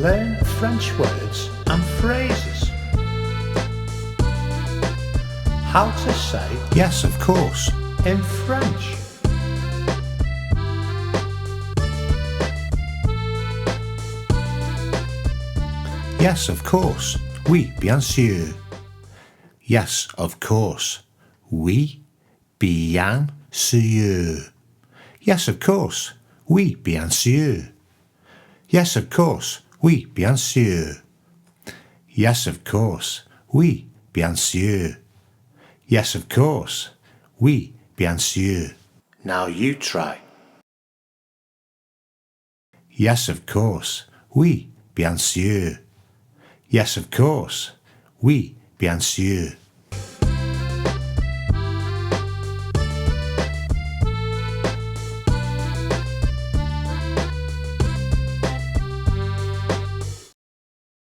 learn French words and phrases. How to say Yes, of course. in French. Yes, of course. Oui, bien sûr. Yes, of course. Oui, bien sûr. Yes, of course. Oui, bien sûr. Yes, of course. Oui, bien sûr. Yes, of course. Oui, bien sûr. Yes, of course. Oui, bien sûr. Now you try. Yes, of course. Oui, bien sûr. Yes, of course. Oui, bien sûr.